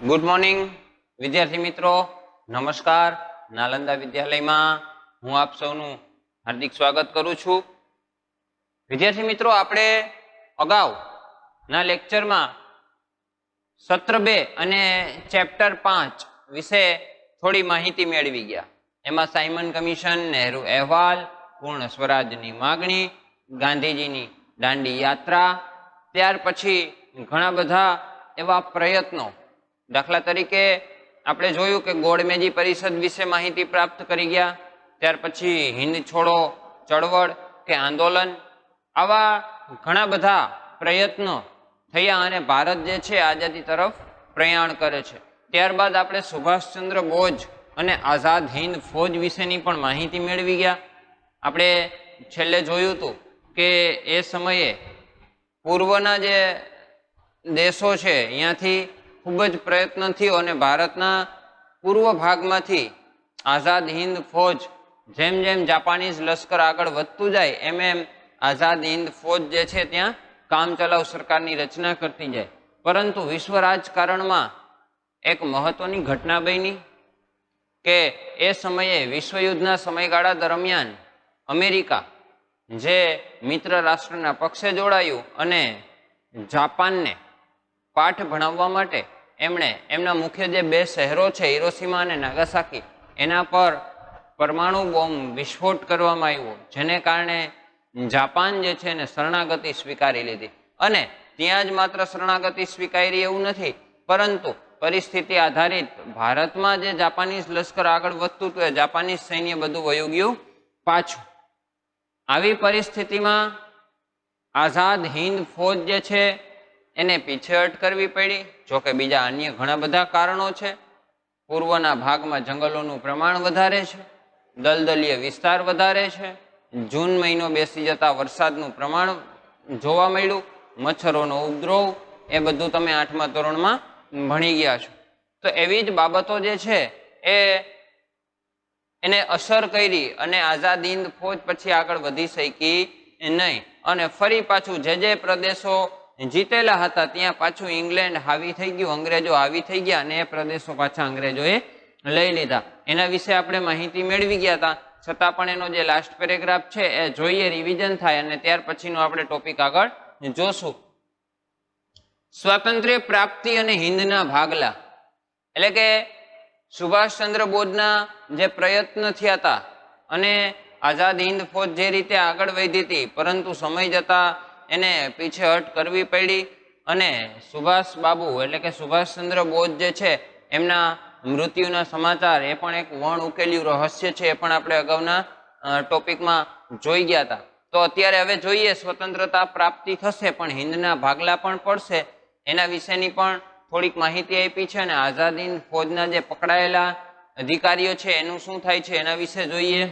Good morning विद्यार्थी मित्रों, नमस्कार। नालंदा विद्यालय में हूँ आप सौनु हार्दिक स्वागत करूँ छूं। विद्यार्थी मित्रों, आपणे अगाऊ ना लेक्चर में सत्र 2 अने चैप्टर 5 विषे थोड़ी माहिती मेळवी गया। एमां साइमन कमीशन, नेहरू अहेवाल, पूर्ण स्वराजनी मागणी, गांधीजीनी दांडी यात्रा, त्यार पछी घणा बधा एवा प्रयत्नों, दाखला तरीके आपणे जोयुं के गोळमेजी परिषद विषे माहिती प्राप्त करी गया। त्यार पछी हिंद छोड़ो चळवळ के आंदोलन, आवा घणा बधा प्रयत्नो थया अने भारत जे छे आजादी तरफ प्रयाण करे छे। त्यारबाद आपणे सुभाषचंद्र बोज अने आजाद हिंद फौज विशेनी पण माहिती मेळवी गया। आपणे छेल्ले जोयुं हतुं के ए समये पूर्वना जे देशो छे अहींयाथी खूब ज प्रयत्न थयो अने भारतना पूर्व भागमांथी आजाद हिंद फौज जेम जेम जापानीज लश्कर आगळ वधतुं जाय एम एम आजाद हिंद फौज जे छे त्यां कामचलाउ सरकारनी रचना करती जाय। परंतु विश्व राजकारणमां एक महत्वनी घटना बनी के ए समये विश्वयुद्धना समयगाळा दरमियान अमेरिका जे मित्र राष्ट्રના પક્ષે જોડાયું અને જાપાનને પાઠ ભણાવવા માટે એમણે એમના મુખ્ય જે બે શહેરો છે હિરોશીમા અને નાગાસાકી એના પર પરમાણુ બોમ્બ વિસ્ફોટ કરવામાં આવ્યો, જેને કારણે જાપાન જે છે એને શરણાગતિ સ્વીકારી લીધી। અને ત્યાં જ માત્ર શરણાગતિ સ્વીકારી એવું નથી, પરંતુ પરિસ્થિતિ આધારિત ભારતમાં જે જાપાનીઝ લશ્કર આગળ વધતું હતું એ જાપાનીઝ સૈન્ય બધું વયું ગયું પાછું। આવી પરિસ્થિતિમાં આઝાદ હિન્દ ફૌજ જે છે એને પીછેહટ કરવી પડી। જો કે બીજા અન્ય ઘણા બધા કારણો છે। પૂર્વના ભાગમાં જંગલોનું પ્રમાણ વધારે છે, દલદલીય વિસ્તાર વધારે છે, જૂન મહિનો બેસી જતા વરસાદનું પ્રમાણ જોવા મળ્યું, મચ્છરોનો ઉપદ્રવ, એ બધું તમે 8મા ધોરણમાં ભણી ગયા છો। તો એવી જ બાબતો જે છે એને અસર કરી અને આઝાદ હિન્દ ફૌજ પછી આગળ વધી શકી નહીં અને ફરી પાછું જે પ્રદેશો જીતેલા હતા ત્યાં પાછું ઇંગ્લેન્ડ હાવી થઈ ગયું, અંગ્રેજો હાવી થઈ ગયા અને એ પ્રદેશો પાછા અંગ્રેજોએ લઈ લીધા। એના વિશે આપણે માહિતી મેળવી ગયા હતા, છતાં પણ એનો જે લાસ્ટ પેરેગ્રાફ છે એ જોઈએ, રિવિઝન થાય અને ત્યાર પછીનો આપણે ટોપિક આગળ જોશું। સ્વાતંત્ર્ય પ્રાપ્તિ અને હિંદના ભાગલા, એટલે કે સુભાષચંદ્ર બોઝના જે પ્રયત્ન થયા હતા અને આઝાદ હિન્દ ફૌજ જે રીતે આગળ વધી હતી, પરંતુ સમય જતા એને પીછેહટ કરવી પડી અને સુભાષ બાબુ એટલે કે સુભાષચંદ્ર બોઝ જે છે એમના મૃત્યુના સમાચાર, એ પણ એક વણ ઉકેલ્યું રહસ્ય છે, એ પણ આપણે અગાઉના ટોપિકમાં જોઈ ગયા હતા। તો અત્યારે હવે જોઈએ, સ્વતંત્રતા પ્રાપ્તિ થશે પણ હિન્દના ભાગલા પણ પડશે, એના વિશેની પણ થોડીક માહિતી આપી છે। અને આઝાદ હિન્દ ફૌજના જે પકડાયેલા અધિકારીઓ છે એનું શું થાય છે એના વિશે જોઈએ।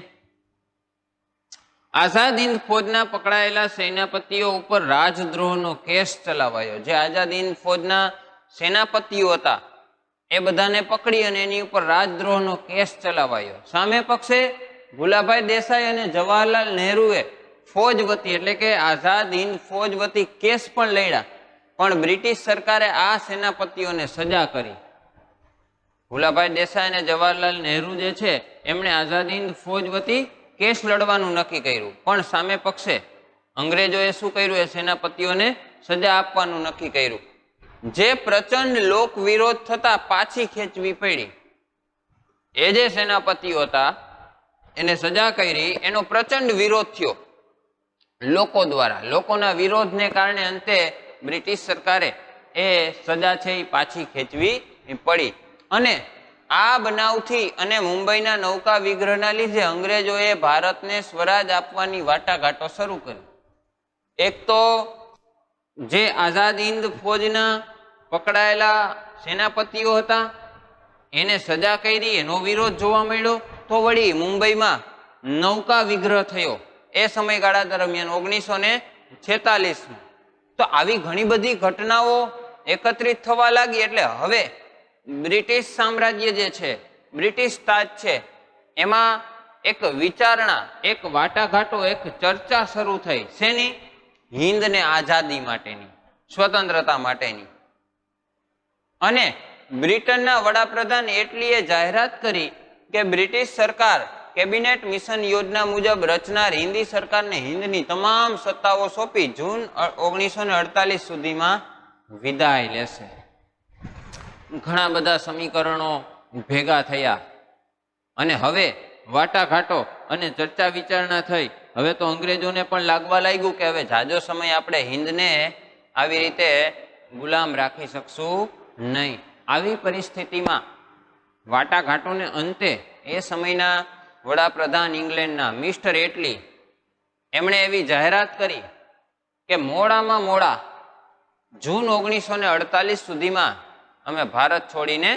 આઝાદ હિન્દ ફૌજના પકડાયેલા સેનાપતિઓ ઉપર રાજદ્રોહનો કેસ ચલાવાયો। જે આઝાદ હિન્દ ફૌજના સેનાપતિઓ હતા એ બધાને પકડી અને એની ઉપર રાજદ્રોહનો કેસ ચલાવાયો। સામે પક્ષે ભુલાભાઈ દેસાઈ અને જવાહરલાલ નહેરુએ ફૌજ વતી એટલે કે આઝાદ હિન્દ ફૌજ વતી કેસ પણ લડ્યા, પણ બ્રિટિશ સરકારે આ સેનાપતિઓને સજા કરી। ભુલાભાઈ દેસાઈ અને જવાહરલાલ નહેરુ જે છે એમણે આઝાદ હિન્દ ફૌજ વતી કેસ લડવાનું નક્કી કર્યું, પણ સામે પક્ષે અંગ્રેજોએ શું કર્યું, એ સેનાપતિઓને સજા આપવાનું નક્કી કર્યું। જે પ્રચંડ લોક વિરોધ થતા પાછી ખેંચવી પડી। એ જે સેનાપતિઓ હતા એને સજા કરી, એનો પ્રચંડ વિરોધ થયો લોકો દ્વારા। લોકોના વિરોધને કારણે અંતે બ્રિટિશ સરકારે એ સજા છે એ પાછી ખેંચવી પડી। અને આ બનાવથી અને મુંબઈના નૌકા વિગ્રહના લીધે અંગ્રેજોએ ભારતને સ્વરાજ આપવાની વાટાઘાટો શરૂ કરી। એક તો જે આઝાદ હિન્દ ફૌજના પકડાયેલા સેનાપતિઓ હતા એને સજા કરી, એનો વિરોધ જોવા મળ્યો। તો વળી મુંબઈમાં નૌકા વિગ્રહ થયો એ સમયગાળા દરમિયાન 1946। તો આવી ઘણી બધી ઘટનાઓ એકત્રિત થવા લાગી, એટલે હવે બ્રિટિશ સામ્રાજ્ય જે છે, બ્રિટિશ તાજ છે, એમાં એક વિચારણા, એક વાટાઘાટો, એક ચર્ચા શરૂ થઈ। શેની? હિન્દને આઝાદી માટેની, સ્વતંત્રતા માટેની। અને બ્રિટનના વડાપ્રધાન એટલીએ જાહેરાત કરી કે બ્રિટિશ સરકાર કેબિનેટ મિશન યોજના મુજબ રચનાર હિન્દી સરકારને હિન્દની તમામ સત્તાઓ સોંપી જૂન 1948 સુધીમાં વિદાય લેશે. ઘણા બધા સમીકરણો ભેગા થયા અને હવે વાટાઘાટો અને ચર્ચા વિચારણા થઈ. હવે તો અંગ્રેજોને પણ લાગવા લાગ્યું કે હવે જાજો સમય આપણે હિન્દને આવી રીતે ગુલામ રાખી શકશું નહીં. આવી પરિસ્થિતિમાં વાટાઘાટોને અંતે એ સમયના વડાપ્રધાન ઇંગ્લેન્ડના મિસ્ટર એટલી એમણે એવી જાહેરાત કરી કે મોડામાં મોડા જૂન 1948 સુધીમાં અમે ભારત છોડીને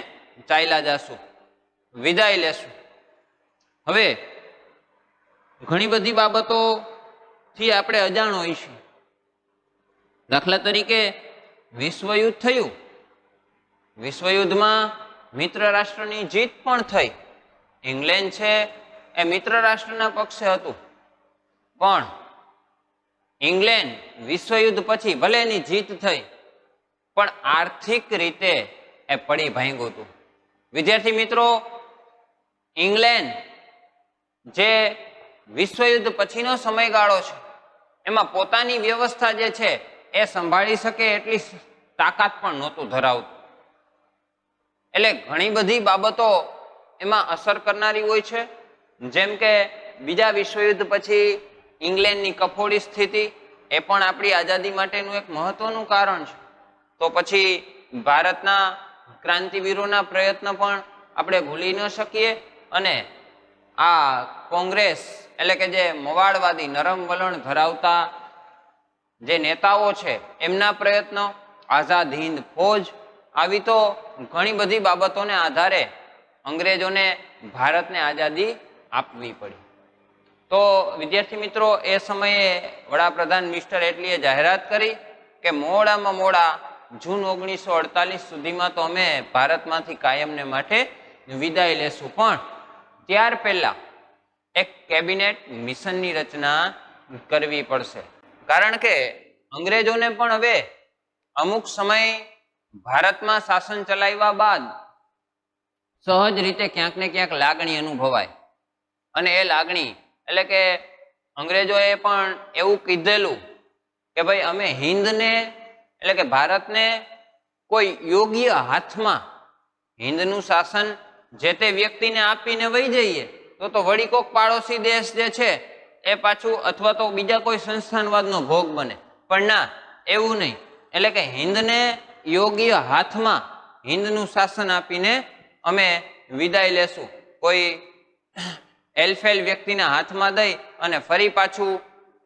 ચાલ્યા જાશું, વિદાય લેશું. હવે ઘણી બધી બાબતોથી આપણે અજાણ હોઈશું. દાખલા તરીકે વિશ્વયુદ્ધ થયું. વિશ્વયુદ્ધમાં મિત્ર રાષ્ટ્રની જીત પણ થઈ. ઇંગ્લેન્ડ છે એ મિત્ર રાષ્ટ્રના પક્ષે હતું, પણ ઇંગ્લેન્ડ વિશ્વયુદ્ધ પછી ભલે એની જીત થઈ પણ આર્થિક રીતે એ પડી ભાંગ્યું હતું. વિદ્યાર્થી મિત્રો, ઇંગ્લેન્ડ જે વિશ્વયુદ્ધ પછીનો સમયગાળો છે એમાં પોતાની વ્યવસ્થા જે છે એ સંભાળી શકે એટલી તાકાત પણ નહોતું ધરાવતું. એટલે ઘણી બધી બાબતો એમાં અસર કરનારી હોય છે. જેમ કે બીજા વિશ્વયુદ્ધ પછી ઇંગ્લેન્ડની કફોડી સ્થિતિ એ પણ આપણી આઝાદી માટેનું એક મહત્વનું કારણ છે. તો પછી ભારતના ક્રાંતિવીરોના પ્રયત્ન પણ આપણે ભૂલી ન શકીએ. અને આ કોંગ્રેસ એટલે કે જે મવાળવાદી નરમ વલણ ધરાવતા જે નેતાઓ છે એમના પ્રયત્નો, આઝાદ હિન્દ ફોજ, આવી તો ઘણી બધી બાબતોને આધારે અંગ્રેજોને ભારતને આઝાદી આપવી પડી. તો વિદ્યાર્થી મિત્રો, એ સમયે વડાપ્રધાન મિસ્ટર એટલીએ જાહેરાત કરી કે મોડામાં મોડા જૂન 1948 સુધીમાં તો અમે ભારતમાંથી કાયમને માટે વિદાય લેશું. પણ ત્યાર પહેલા એક કેબિનેટ મિશનની રચના કરવી પડશે. કારણ કે અંગ્રેજોને પણ હવે અમુક સમય ભારતમાં શાસન ચલાવ્યા બાદ સહજ રીતે ક્યાંક ને ક્યાંક લાગણી અનુભવાય. અને એ લાગણી એટલે કે અંગ્રેજોએ પણ એવું કીધેલું કે ભાઈ અમે હિન્દને એટલે કે ભારતને કોઈ યોગ્ય હાથમાં હિન્દનું શાસન જે તે વ્યક્તિને આપીને વહી જઈએ તો વળી કોક પાડોશી દેશ જે છે એ પાછું અથવા તો બીજા કોઈ સંસ્થાનવાદનો ભોગ બને. પણ ના, એવું નહીં. એટલે કે હિન્દને યોગ્ય હાથમાં હિન્દનું શાસન આપીને અમે વિદાય લેશું. કોઈ એલફેલ વ્યક્તિના હાથમાં દઈ અને ફરી પાછું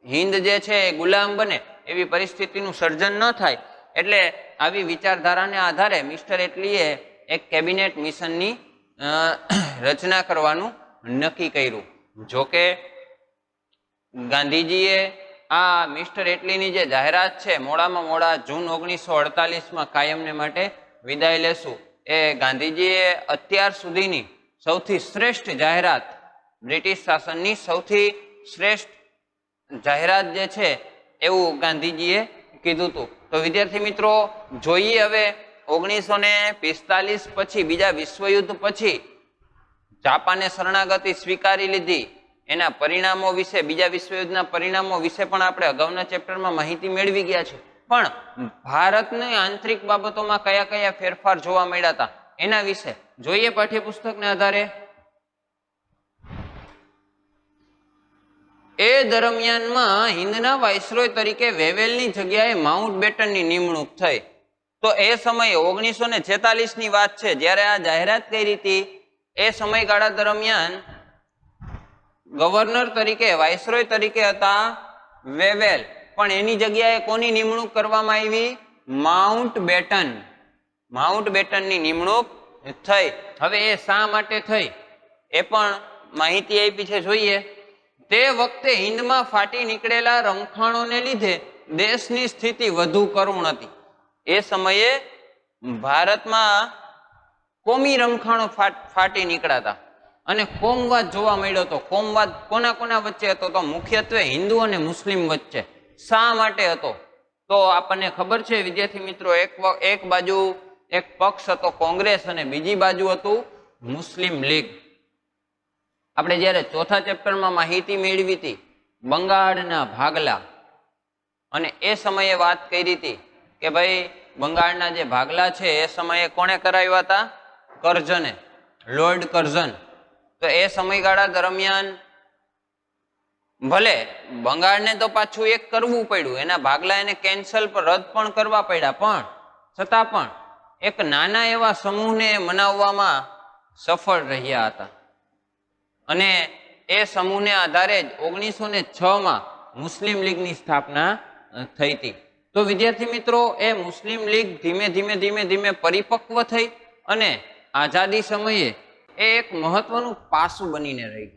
હિન્દ જે છે એ ગુલામ બને એવી પરિસ્થિતિનું સર્જન ન થાય. એટલે આવી વિચારધારાને આધારે મિસ્ટર એટલીએ એક કેબિનેટ મિશનની રચના કરવાનું નક્કી કર્યું. જોકે ગાંધીજીએ આ મિસ્ટર એટલીની જે જાહેરાત છે મોડામાં મોડા જૂન 1948માં કાયમને માટે વિદાય લેશું, એ ગાંધીજીએ અત્યાર સુધીની સૌથી શ્રેષ્ઠ જાહેરાત, બ્રિટિશ શાસનની સૌથી શ્રેષ્ઠ જાહેરાત જે છે એવું ગાંધીજીએ કીધું હતું. તો વિદ્યાર્થી મિત્રો, જોઈએ હવે 1945 પછી બીજા વિશ્વયુદ્ધ પછી જાપાને શરણાગતિ સ્વીકારી લીધી, એના પરિણામો વિશે, બીજા વિશ્વયુદ્ધના પરિણામો વિશે પણ આપણે અગાઉના ચેપ્ટરમાં માહિતી મેળવી ગયા છે. પણ ભારતની આંતરિક બાબતોમાં કયા કયા ફેરફાર જોવા મળ્યા હતા એના વિશે જોઈએ પાઠ્યપુસ્તકના આધારે. એ દરમિયાનમાં હિન્દના વાઇસરોય તરીકે વેવેલની જગ્યાએ માઉન્ટ બેટનની નિમણૂક થઈ. તો એ સમયે 1946ની વાત છે, જ્યારે આ જાહેરાત કરી હતી. એ સમયગાળા દરમિયાન ગવર્નર તરીકે, વાઇસરોય તરીકે હતા વેવેલ, પણ એની જગ્યાએ કોની નિમણૂક કરવામાં આવી? Mount batten. માઉન્ટ બેટનની નિમણૂક થઈ. હવે એ શા માટે થઈ એ પણ માહિતી આપી છે, જોઈએ. તે વખતે હિન્દમાં ફાટી નીકળેલા રમખાણોને લીધે દેશની સ્થિતિ વધુ કરુણ હતી. એ સમયે ભારતમાં કોમી રમખાણો ફાટી નીકળાતા અને કોમવાદ જોવા મળ્યો હતો. કોમવાદ કોના કોના વચ્ચે હતો? તો મુખ્યત્વે હિન્દુ અને મુસ્લિમ વચ્ચે. શા માટે હતો? તો આપણને ખબર છે વિદ્યાર્થી મિત્રો, એક બાજુ એક પક્ષ હતો કોંગ્રેસ અને બીજી બાજુ હતું મુસ્લિમ લીગ. આપણે જ્યારે ચોથા ચેપ્ટરમાં માહિતી મેળવી હતી બંગાળના ભાગલા, અને એ સમયે વાત કરી હતી કે ભાઈ બંગાળના જે ભાગલા છે એ સમયે કોણે કરાવ્યા હતા? કર્ઝને, લોર્ડ કર્ઝન. તો એ સમયગાળા દરમિયાન ભલે બંગાળને તો પાછું એક કરવું પડ્યું, એના ભાગલા એને કેન્સલ પર રદ પણ કરવા પડ્યા, પણ છતાં પણ એક નાના એવા સમૂહને મનાવવામાં સફળ રહ્યા હતા. અને એ સમૂહને આધારે જ 1906માં મુસ્લિમ લીગની સ્થાપના થઈ હતી. તો વિદ્યાર્થી મિત્રો, એ મુસ્લિમ લીગ ધીમે ધીમે ધીમે ધીમે પરિપક્વ થઈ અને આઝાદી સમયે એ એક મહત્વનું પાસું બનીને રહી.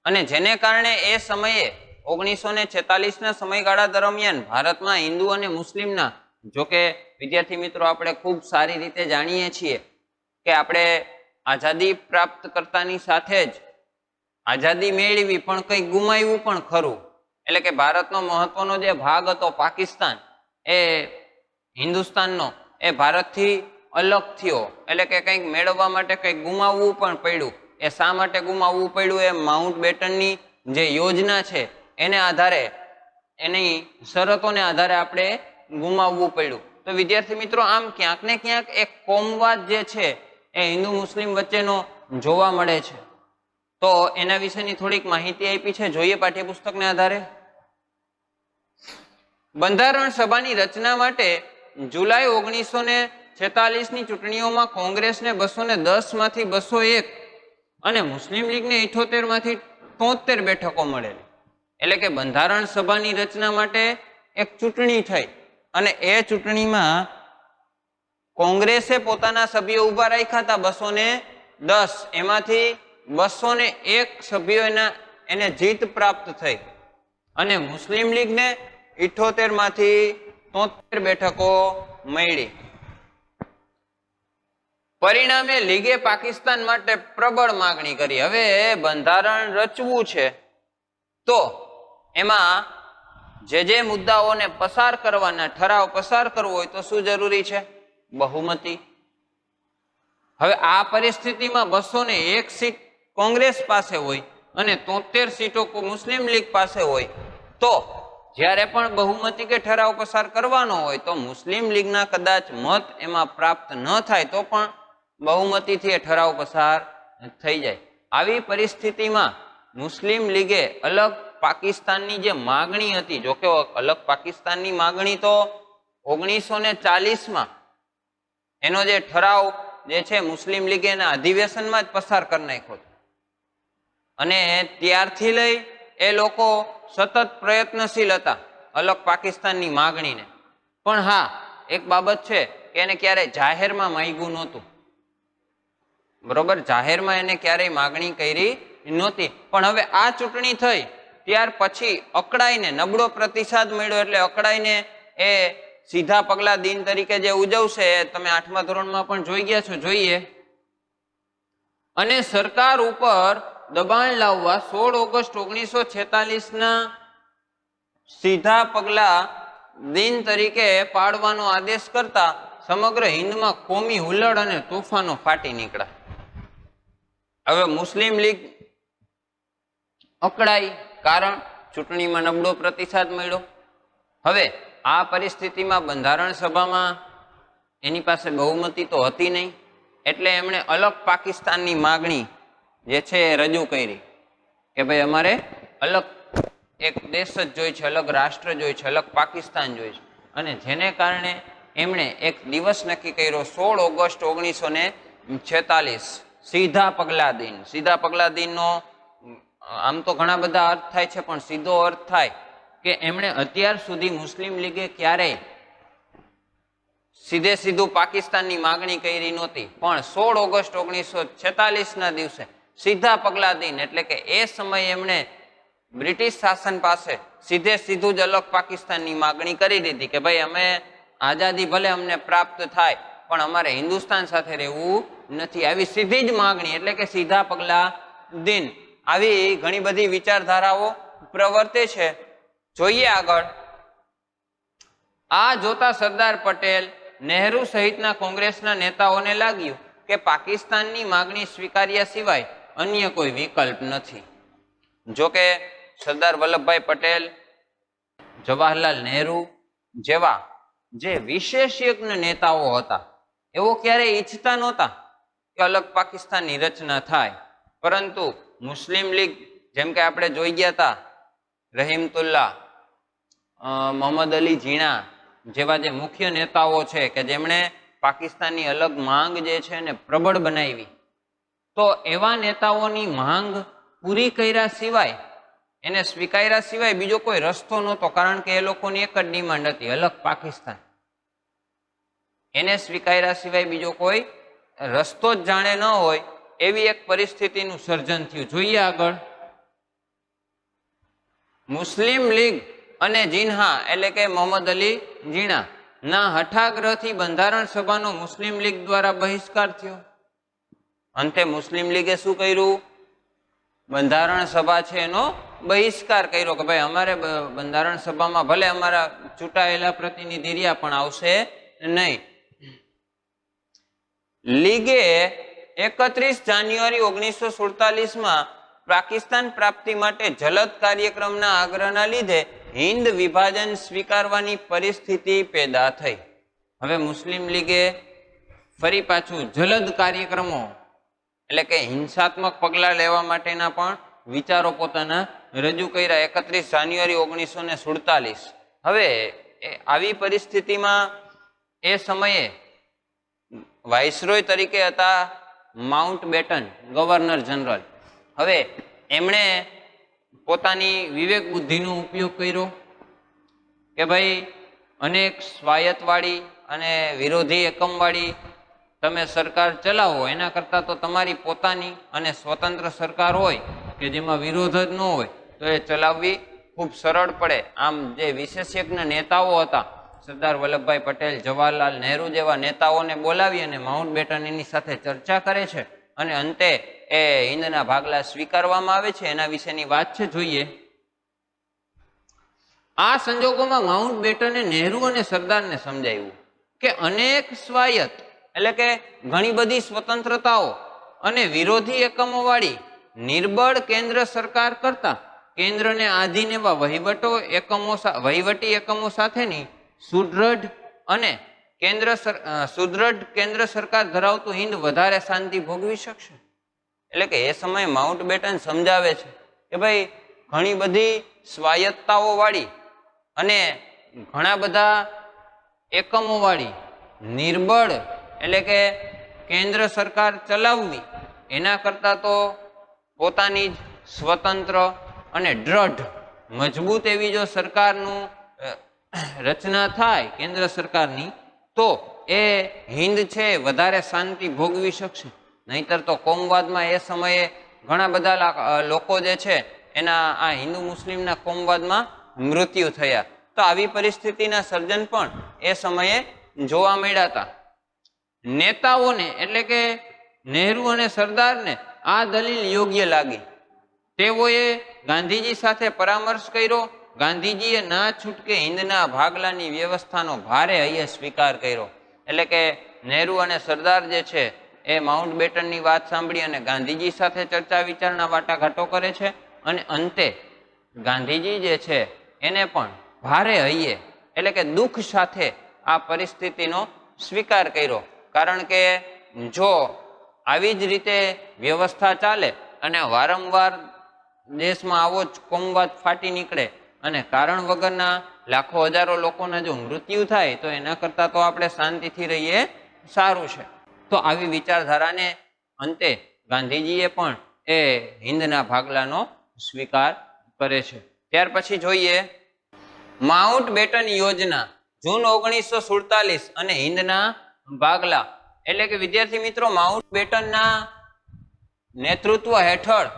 અને જેને કારણે એ સમયે 1946ના સમયગાળા દરમિયાન ભારતમાં હિન્દુ અને મુસ્લિમના, જોકે વિદ્યાર્થી મિત્રો આપણે ખૂબ સારી રીતે જાણીએ છીએ કે આપણે આઝાદી પ્રાપ્ત કરતાની સાથે જ આઝાદી મેળવી પણ કંઈક ગુમાવ્યું પણ ખરું. એટલે કે ભારતનો મહત્વનો જે ભાગ હતો પાકિસ્તાન, એ હિન્દુસ્તાનનો, એ ભારતથી અલગ થયો. એટલે કે કંઈક મેળવવા માટે કંઈક ગુમાવવું પણ પડ્યું. એ શા માટે ગુમાવવું પડ્યું? એ માઉન્ટ બેટનની જે યોજના છે એને આધારે, એની શરતોને આધારે આપણે ગુમાવવું પડ્યું. તો વિદ્યાર્થી મિત્રો, આમ ક્યાંક ને ક્યાંક એક કોમવાદ જે છે એ હિન્દુ મુસ્લિમ વચ્ચેનો જોવા મળે છે. તો એના વિશેની થોડીક માહિતી આપી છે, જોઈએ પાઠ્યપુસ્તકને આધારે. બંધારણ સભાની રચના માટે જુલાઈ 1946ની ચૂંટણીઓમાં કોંગ્રેસને 210 માંથી 201 અને મુસ્લિમ લીગને 78 માંથી 73 બેઠકો મળેલી. એટલે કે બંધારણ સભાની રચના માટે એક ચૂંટણી થઈ અને એ ચૂંટણીમાં કોંગ્રેસે પોતાના સભ્યો ઉભા રાખ્યા હતા 210, એમાંથી 201 સભ્યો એને જીત પ્રાપ્ત થઈ અને મુસ્લિમ લીગને 78 માંથી 73 બેઠકો મળી. પરિણામે લીગે પાકિસ્તાન માટે પ્રબળ માગણી કરી. હવે બંધારણ રચવું છે તો એમાં જે મુદ્દાઓને પસાર કરવાના, ઠરાવ પસાર કરવો હોય તો શું જરૂરી છે? બહુમતી. હવે આ પરિસ્થિતિમાં 201 સીટ કોંગ્રેસ પાસે હોય અને 73 સીટો મુસ્લિમ લીગ પાસે હોય, તો જ્યારે પણ બહુમતી કે ઠરાવ પસાર કરવાનો હોય તો મુસ્લિમ લીગના કદાચ મત એમાં પ્રાપ્ત ન થાય તો પણ બહુમતીથી એ ઠરાવ પસાર થઈ જાય. આવી પરિસ્થિતિમાં મુસ્લિમ લીગે અલગ પાકિસ્તાનની જે માગણી હતી, જો કે અલગ પાકિસ્તાનની માગણી તો 1940માં એનો જે ઠરાવ જે છે મુસ્લિમ લીગે એના અધિવેશનમાં જ પસાર કરી નાખ્યો હતો. અને ત્યારથી લઈ એ લોકો સતત પ્રયત્નશીલ હતા અલગ પાકિસ્તાનની માગણીને. પણ હા, એક બાબત છે કે એને ક્યારેય જાહેરમાં માંગ્યું નહોતું. બરોબર, જાહેરમાં એને ક્યારેય માગણી કરી નહોતી. પણ હવે આ ચૂંટણી થઈ ત્યાર પછી અકળાઈને નબળો પ્રતિસાદ મળ્યો, એટલે અકળાઈને એ સીધા પગલા દિન તરીકે જે ઉજવશે એ તમે 8મા ધોરણમાં પણ જોઈ ગયા છો, જોઈએ. અને સરકાર ઉપર દબાણ લાવવા 16 ઓગસ્ટ 1946ના સીધા પગલા દિન તરીકે પાડવાનો આદેશ કરતા સમગ્ર હિંદમાં કોમી હુલ્લડ અને તોફાનો ફાટી નીકળ્યા. હવે મુસ્લિમ લીગ અકળાઈ, કારણ ચૂંટણીમાં નબળો પ્રતિસાદ મળ્યો. હવે આ પરિસ્થિતિમાં બંધારણ સભામાં એની પાસે બહુમતી તો હતી નહીં, એટલે એમણે અલગ પાકિસ્તાનની માગણી જે છે એ રજૂ કરી કે ભાઈ અમારે અલગ એક દેશ જ જોઈએ છે, અલગ રાષ્ટ્ર જોઈએ છે, અલગ પાકિસ્તાન જોઈએ છે. અને જેને કારણે એમણે એક દિવસ નક્કી કર્યો 16 ઓગસ્ટ 1946, સીધા પગલા દિન. સીધા પગલા દિનનો આમ તો ઘણા બધા અર્થ થાય છે, પણ સીધો અર્થ થાય કે એમણે અત્યાર સુધી મુસ્લિમ લીગે ક્યારેય સીધું પાકિસ્તાનની માગણી કરી નહોતી, પણ 16 ઓગસ્ટ 1946ના દિવસે સીધા પગલા દિન, એટલે કે એ સમયે એમણે બ્રિટિશ શાસન પાસે સીધું જ અલગ પાકિસ્તાનની માગણી કરી દીધી કે ભાઈ અમે આઝાદી ભલે અમને પ્રાપ્ત થાય પણ અમારે હિન્દુસ્તાન સાથે રહેવું નથી. આવી સીધી જ માગણી, એટલે કે સીધા પગલા દિન. આવી ઘણી બધી વિચારધારાઓ પ્રવર્તે છે. જોઈએ આગળ. આ જોતા સરદાર પટેલ નહેરુ સહિતના કોંગ્રેસના નેતાઓને લાગ્યું કે પાકિસ્તાનની માગણી સ્વીકાર્યા સિવાય અન્ય કોઈ વિકલ્પ નથી. જોકે સરદાર વલ્લભભાઈ પટેલ, જવાહરલાલ નહેરુ જેવા જે વિશેષજ્ઞ નેતાઓ હતા એવો ક્યારેય ઈચ્છતા નહોતા કે અલગ પાકિસ્તાનની રચના થાય. પરંતુ મુસ્લિમ લીગ, જેમ કે આપણે જોઈ ગયા હતા, રહીમતુલ્લાહ, મોહમ્મદ અલી ઝીણા જેવા જે મુખ્ય નેતાઓ છે કે જેમણે પાકિસ્તાનની અલગ માંગ જે છે ને પ્રબળ બનાવી, તો એવા નેતાઓની માંગ પૂરી કર્યા સિવાય, એને સ્વીકાર્યા સિવાય બીજો કોઈ રસ્તો નહોતો. કારણ કે એ લોકોની એક જ ડિમાન્ડ હતી, અલગ પાકિસ્તાન. એને સ્વીકાર્યા સિવાય બીજો કોઈ રસ્તો જ જાણે ન હોય એવી એક પરિસ્થિતિનું સર્જન થયું. જોઈએ આગળ. મુસ્લિમ લીગ અને જીન્હા એટલે કે મોહમ્મદ અલી જીણા ના હઠાગ્રહથી બંધારણ સભાનો મુસ્લિમ લીગ દ્વારા બહિષ્કાર થયો. અંતે મુસ્લિમ લીગે શું કર્યું? બંધારણ સભા છે એનો બહિષ્કાર કર્યો કે ભાઈ અમારે બંધારણ સભામાં ભલે અમારા ચૂંટાયેલા પ્રતિનિધિ રહ્યા પણ આવશે નહીં. લીગે 31 જાન્યુઆરી 1947માં પાકિસ્તાન પ્રાપ્તિ માટે જલદ કાર્યક્રમના આગ્રહના લીધે હિન્દ વિભાજન સ્વીકારવાની પરિસ્થિતિ પેદા થઈ. હવે મુસ્લિમ લીગે ફરી પાછું જલદ કાર્યક્રમો એટલે કે હિંસાત્મક પગલાં લેવા માટેના પણ વિચારો પોતાના રજૂ કર્યા 31 જાન્યુઆરી 1947. હવે આવી પરિસ્થિતિમાં એ સમયે વાઇસરોય તરીકે હતા માઉન્ટ બેટન, ગવર્નર જનરલ. હવે એમણે પોતાની વિવેક બુદ્ધિનો ઉપયોગ કર્યો કે ભાઈ અનેક સ્વાયત્તવાળી અને વિરોધી એકમવાળી તમે સરકાર ચલાવો, એના કરતાં તો તમારી પોતાની અને સ્વતંત્ર સરકાર હોય કે જેમાં વિરોધ જ ન હોય તો એ ચલાવવી ખૂબ સરળ પડે. આમ જે વિશેષજ્ઞ નેતાઓ હતા, સરદાર વલ્લભભાઈ પટેલ, જવાહરલાલ નહેરુ જેવા નેતાઓને બોલાવી અને માઉન્ટ બેટન એની સાથે ચર્ચા કરે છે અને અંતે એ હિંદના ભાગલા સ્વીકારવામાં આવે છે. એના વિશેની વાત છે, જોઈએ. આ સંજોગોમાં માઉન્ટ બેટને નહેરુ અને સરદારને સમજાવ્યું કે અનેક સ્વાયત્ત એટલે કે ઘણી બધી સ્વતંત્રતાઓ અને વિરોધી એકમો વાળી નિર્બળ કેન્દ્ર સરકાર કરતા કેન્દ્રને આધીન એવા વહીવટી એકમો સાથેની સુદૃઢ કેન્દ્ર સરકાર ધરાવતું હિંદ વધારે શાંતિ ભોગવી શકશે. એટલે કે એ સમયે માઉન્ટ બેટન સમજાવે છે કે ભાઈ ઘણી બધી સ્વાયત્તાઓ વાળી અને ઘણા બધા એકમો વાળી નિર્બળ એટલે કે કેન્દ્ર સરકાર ચલાવવી એના કરતાં તો પોતાની જ સ્વતંત્ર અને દ્રઢ મજબૂત એવી જો સરકારનું રચના થાય કેન્દ્ર સરકારની, તો એ હિંદ છે વધારે શાંતિ ભોગવી શકશે. નહીતર તો કોમવાદમાં એ સમયે ઘણા બધા લોકો જે છે એના આ હિન્દુ મુસ્લિમના કોમવાદમાં મૃત્યુ થયા. તો આવી પરિસ્થિતિના સર્જન પણ એ સમયે જોવા મળ્યા હતા. નેતાઓને એટલે કે નહેરુ અને સરદારને આ દલીલ યોગ્ય લાગી. તેઓએ ગાંધીજી સાથે પરામર્શ કર્યો. ગાંધીજીએ ના છૂટકે હિંદના ભાગલાની વ્યવસ્થાનો ભારે હૈયે સ્વીકાર કર્યો. એટલે કે નહેરુ અને સરદાર જે છે એ માઉન્ટ બેટનની વાત સાંભળી અને ગાંધીજી સાથે ચર્ચા વિચારણા વાટાઘાટો કરે છે અને અંતે ગાંધીજી જે છે એને પણ ભારે હૈયે એટલે કે દુઃખ સાથે આ પરિસ્થિતિનો સ્વીકાર કર્યો. કારણ કે જો આવી જ રીતે વ્યવસ્થા ચાલે અને વારંવાર દેશમાં આવો જ કોમવાદ ફાટી નીકળે અને કારણ વગરના લાખો હજારો લોકોના જો મૃત્યુ થાય તો એના કરતાં તો આપણે શાંતિથી રહીએ સારું છે. તો આવી વિચારધારાને અંતે ગાંધીજીએ પણ એ હિંદના ભાગલાનો સ્વીકાર કરે છે. ત્યાર પછી જોઈએ માઉન્ટ બેટન યોજના, જૂન 1947 અને હિંદના ભાગલા. એટલે કે વિદ્યાર્થી મિત્રો, માઉન્ટ બેટનના નેતૃત્વ હેઠળ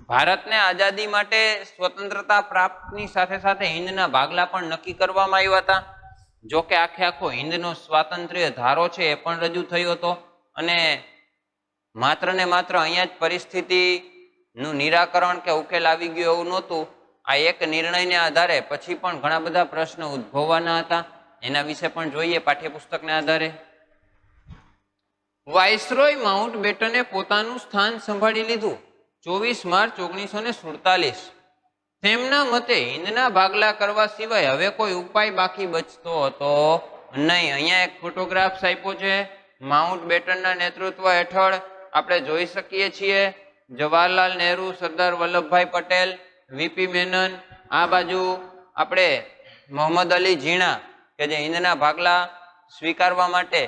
ભારતને આઝાદી માટે સ્વતંત્રતા પ્રાપ્તની સાથે સાથે હિંદના ભાગલા પણ નક્કી કરવામાં આવ્યા હતા. જો કે આખો હિંદનો સ્વાતંત્ર્ય ધારો છે એ પણ રજૂ થયો હતો અને માત્ર ને માત્ર અહીંયા જ પરિસ્થિતિનું નિરાકરણ કે ઉકેલ આવી ગયો એવું નહોતું. આ એક નિર્ણયને આધારે પછી પણ ઘણા બધા પ્રશ્નો ઉદ્ભવવાના હતા એના વિશે પણ જોઈએ પાઠ્યપુસ્તકના આધારે. વાઇસરોય માઉન્ટ બેટને પોતાનું સ્થાન સંભાળી લીધું 24 માર્ચ 1947. તેમના મતે હિંદના ભાગલા કરવા સિવાય હવે કોઈ ઉપાય બાકી બચતો હતો નહીં. અહીંયા એક ફોટોગ્રાફ્સ આપ્યો છે. માઉન્ટ બેટનના નેતૃત્વ હેઠળ આપણે જોઈ શકીએ છીએ જવાહરલાલ નહેરુ, સરદાર વલ્લભભાઈ પટેલ, વીપી મેનન, આ બાજુ આપણે મોહમ્મદ અલી ઝીણા કે જે હિંદના ભાગલા સ્વીકારવા માટે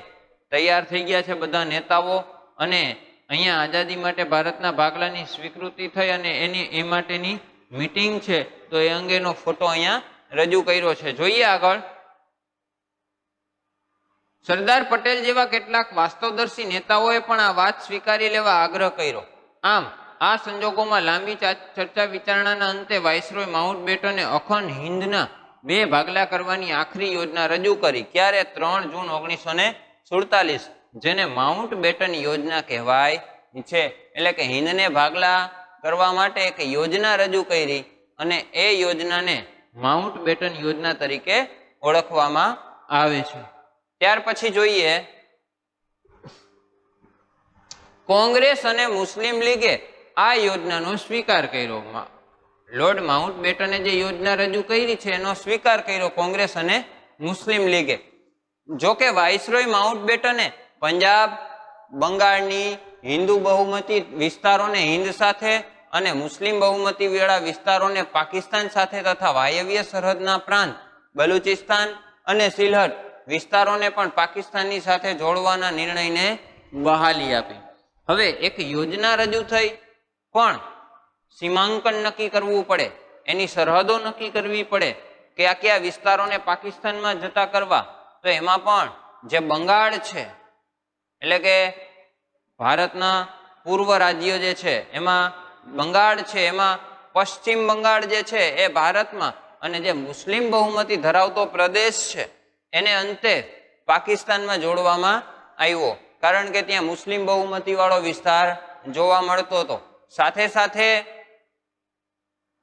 તૈયાર થઈ ગયા છે બધા નેતાઓ. અને અહીંયા આઝાદી માટે ભારતના ભાગલાની સ્વીકૃતિ થઈ અને એ માટેની મીટિંગ છે. તો એ અંગેનો ફોટો અહીંયા રજૂ કર્યો છે. જોઈએ આગળ. સરદાર પટેલ જેવા કેટલાક વાસ્તવદર્શી નેતાઓએ પણ આ વાત સ્વીકારી લેવા આગ્રહ કર્યો. આમ આ સંજોગોમાં લાંબી ચર્ચા વિચારણાના અંતે વાઇસરોય માઉન્ટ બેટને અખંડ હિંદના 2 ભાગલા કરવાની આખરી યોજના રજૂ કરી. ક્યારે? 3 જૂન 1947, જેને માઉન્ટ બેટન યોજના કહેવાય છે. એટલે કે હિંદને ભાગલા કરવા માટે એક યોજના રજૂ કરી અને એ યોજનાને માઉન્ટ બેટન યોજના તરીકે ઓળખવામાં આવે છે. ત્યાર પછી જોઈએ કોંગ્રેસ અને મુસ્લિમ લીગે આ યોજનાનો સ્વીકાર કર્યો. લોર્ડ માઉન્ટ બેટને જે યોજના રજૂ કરી છે એનો સ્વીકાર કર્યો કોંગ્રેસ અને મુસ્લિમ લીગે. જો કે વાઇસરોય માઉન્ટ બેટને પંજાબ, બંગાળની હિન્દુ બહુમતી વિસ્તારોને હિન્દ સાથે અને મુસ્લિમ બહુમતી વાળા વિસ્તારોને પાકિસ્તાન સાથે તથા વાયવ્ય સરહદના પ્રાંત બલુચિસ્તાન અને સિલહટ વિસ્તારોને પણ પાકિસ્તાનની સાથે જોડવાના નિર્ણયને બહાલી આપી. હવે એક યોજના રજૂ થઈ પણ સીમાંકન નક્કી કરવું પડે, એની સરહદો નક્કી કરવી પડે, કયા કયા વિસ્તારોને પાકિસ્તાનમાં જતા કરવા. તો એમાં પણ જે બંગાળ છે એટલે કે ભારતના પૂર્વ રાજ્યો જે છે એમાં બંગાળ છે, એમાં પશ્ચિમ બંગાળ જે છે એ ભારતમાં, અને જે મુસ્લિમ બહુમતી ધરાવતો પ્રદેશ છે એને અંતે પાકિસ્તાનમાં જોડવામાં આવ્યો, કારણ કે ત્યાં મુસ્લિમ બહુમતી વાળો વિસ્તાર જોવા મળતો હતો. સાથે સાથે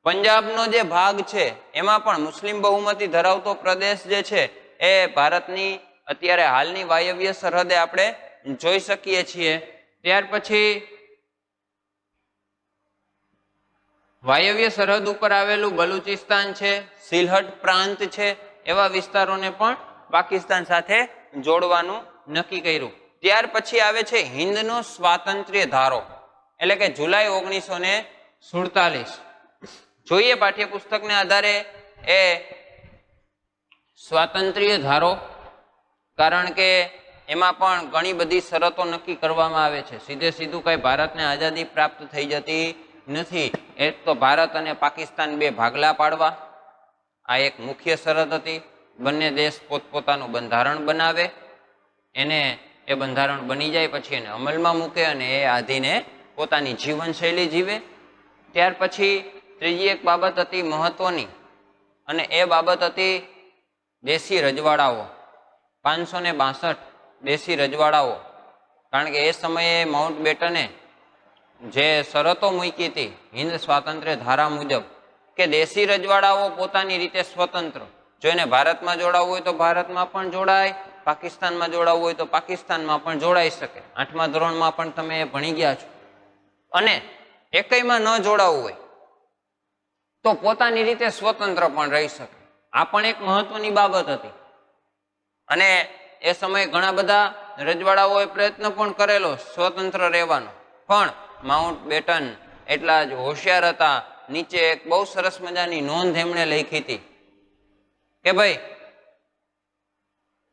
પંજાબનો જે ભાગ છે એમાં પણ મુસ્લિમ બહુમતી ધરાવતો પ્રદેશ જે છે એ ભારતની અત્યારે હાલની વાયવ્ય સરહદે આપણે જોઈ શકીએ છીએ. ત્યાર પછી વાયવ્ય સરહદ ઉપર આવેલું બલુચિસ્તાન છે, સિલહટ પ્રાંત છે, એવા વિસ્તારોને પણ પાકિસ્તાન સાથે જોડવાનું નક્કી કર્યું. ત્યાર પછી આવે છે હિંદનો સ્વાતંત્ર્ય ધારો, એટલે કે જુલાઈ 1947. જોઈએ પાઠ્યપુસ્તકને આધારે એ સ્વાતંત્ર્ય ધારો, કારણ કે એમાં પણ ઘણી બધી શરતો નક્કી કરવામાં આવે છે. સીધે સીધું કઈ ભારતને આઝાદી પ્રાપ્ત થઈ જતી નથી. એક તો ભારત અને પાકિસ્તાન 2 ભાગલા પાડવા, આ એક મુખ્ય શરત હતી. બંને દેશ પોતપોતાનું બંધારણ બનાવે, એને એ બંધારણ બની જાય પછી એને અમલમાં મૂકે અને એ આધીને પોતાની જીવનશૈલી જીવે. ત્યાર પછી ત્રીજી એક બાબત હતી મહત્વની, અને એ બાબત હતી દેશી રજવાડાઓ. 562 દેશી રજવાડાઓ, કારણ કે એ સમયે માઉન્ટ બેટને જે શરતો મૂકી હતી હિન્દ સ્વાતંત્ર્ય ધારા મુજબ કે દેશી રજવાડાઓ પોતાની રીતે સ્વતંત્ર, જો એને ભારતમાં જોડાવવું હોય તો ભારતમાં પણ જોડાય, પાકિસ્તાનમાં જોડાવવું હોય તો પાકિસ્તાનમાં પણ જોડાઈ શકે. 8મા ધોરણમાં પણ તમે ભણી ગયા છો. અને એકયમાં ન જોડાવવું હોય તો પોતાની રીતે સ્વતંત્ર પણ રહી શકે. આ પણ એક મહત્વની બાબત હતી. અને એ સમયે ઘણા બધા રજવાડાઓએ પ્રયત્ન પણ કરેલો સ્વતંત્ર રહેવાનો, પણ માઉન્ટ બેટન એટલા જ હોશિયાર હતા. નીચે એક બહુ સરસ મજાની નોંધ એમણે લખી હતી કે ભાઈ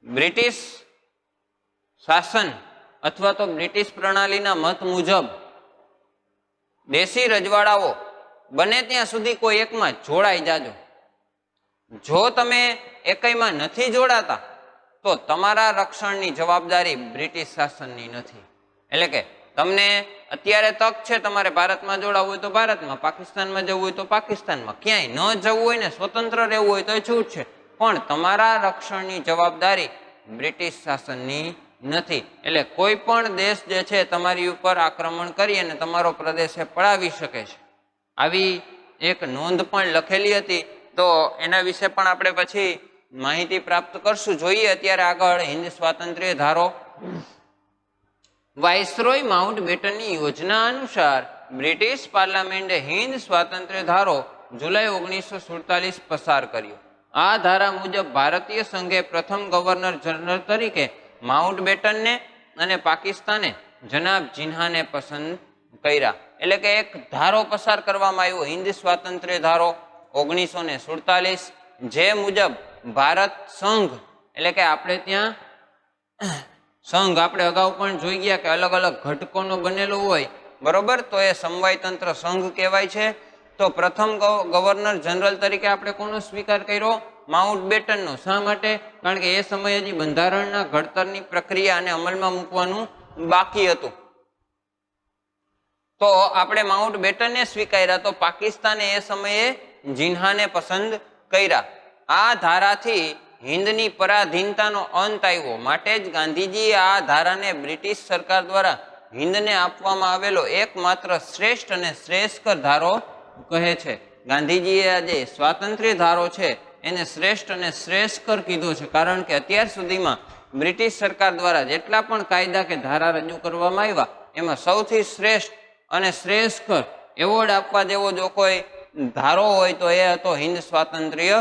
બ્રિટિશ શાસન અથવા તો બ્રિટિશ પ્રણાલીના મત મુજબ દેશી રજવાડાઓ બને ત્યાં સુધી કોઈ એકમાં જોડાઈ જાજો. જો તમે એકયમાં નથી જોડાતા તો તમારા રક્ષણની જવાબદારી બ્રિટિશ શાસનની નથી. એટલે કે તમને અત્યારે તક છે, તમારે ભારતમાં જોડાવવું હોય તો ભારતમાં, પાકિસ્તાનમાં જવું હોય તો પાકિસ્તાનમાં, ક્યાંય ન જવું હોય ને સ્વતંત્ર રહેવું હોય તો એ છૂટ છે, પણ તમારા રક્ષણની જવાબદારી બ્રિટિશ શાસનની નથી. એટલે કોઈ પણ દેશ જે છે તમારી ઉપર આક્રમણ કરી અને તમારો પ્રદેશ પડાવી શકે છે. આવી એક નોંધ પણ લખેલી હતી. તો એના વિશે પણ આપણે પછી માહિતી પ્રાપ્ત કરશું. જોઈએ અત્યારે આગળ હિન્દ સ્વાતંત્ર્ય ધારો. વાઇસરોય માઉન્ટ બેટનની યોજના અનુસાર બ્રિટિશ પાર્લામેન્ટે હિન્દ સ્વાતંત્ર્ય ધારો જુલાઈ 1947 પસાર કર્યો. આ ધારા મુજબ ભારતીય સંઘે પ્રથમ ગવર્નર જનરલ તરીકે માઉન્ટ બેટનને અને પાકિસ્તાને જનાબ જિન્નાને પસંદ કર્યા. એટલે કે એક ધારો પસાર કરવામાં આવ્યો, હિન્દ સ્વાતંત્ર્ય ધારો 1947, જે મુજબ ભારત સંઘ, એટલે કે આપણે ત્યાં સંઘ આપણે અગાઉ પણ જોઈ ગયા કે અલગ અલગ ઘટકોનો બનેલો હોય, બરોબર, તો એ સમવાય તંત્ર સંઘ કહેવાય છે. તો પ્રથમ ગવર્નર જનરલ તરીકે આપણે કોનો સ્વીકાર કર્યો? માઉન્ટ બેટનનો. શા માટે? કારણ કે એ સમયે હજી બંધારણના ઘડતરની પ્રક્રિયા અને અમલમાં મૂકવાનું બાકી હતું. તો આપણે માઉન્ટ બેટનને સ્વીકાર્યા, તો પાકિસ્તાને એ સમયે જિન્નાને પસંદ કર્યા. આ ધારાથી હિન્દની પરાધીનતાનો અંત આવ્યો. માટે જ ગાંધીજીએ આ ધારાને બ્રિટિશ સરકાર દ્વારા હિન્દને આપવામાં આવેલો એકમાત્ર શ્રેષ્ઠ અને શ્રેષ્ઠકર ધારો કહે છે. ગાંધીજીએ આ જે સ્વાતંત્ર્ય ધારો છે એને શ્રેષ્ઠ અને શ્રેષ્ઠકર કીધો છે, કારણ કે અત્યાર સુધીમાં બ્રિટિશ સરકાર દ્વારા જેટલા પણ કાયદા કે ધારા રજૂ કરવામાં આવ્યા એમાં સૌથી શ્રેષ્ઠ અને શ્રેષ્ઠકર એવોર્ડ આપવા જેવો જો કોઈ ધારો હોય તો એ હતો હિન્દ સ્વાતંત્ર્ય